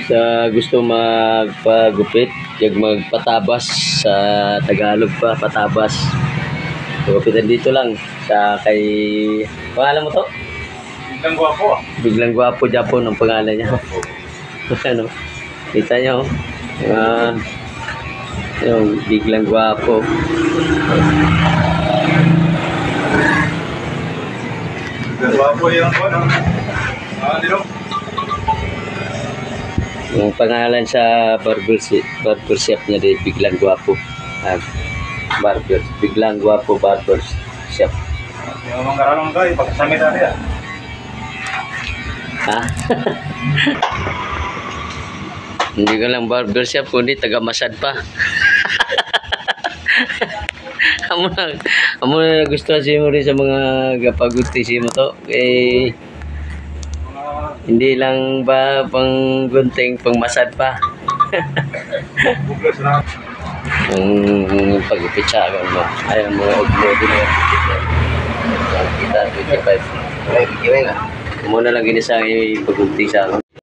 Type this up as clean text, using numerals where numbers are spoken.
Sa gusto magpagupit, yung magpatabas sa Tagalog pa, patabas. Gupitan dito lang sa kay pangalan mo to? Biglang gwapo ah. Biglang Gwapo Japon ang pangalan niya. Ano? Kita niyo? Yung Biglang Gwapo. Biglang gwapo yan po, no? Dito. Yung pangalan sa barbershop niya din, Biglang Gwapo. Biglang Gwapo Barbershop. Yung mga karalong kayo, pagkasamit natin ah. Ha? Hindi ko lang barbershop, kundi taga-masad pa. Amo na gusto si mo rin sa mga gapaguti si mo to. Eh, hindi lang ba pang gunting, pang masad pa. Buglas na. Ang pag-upit sa akin mo. Ay, ang mga og-model na kita, 25. Muna lang gini sa pag-upit sa akin.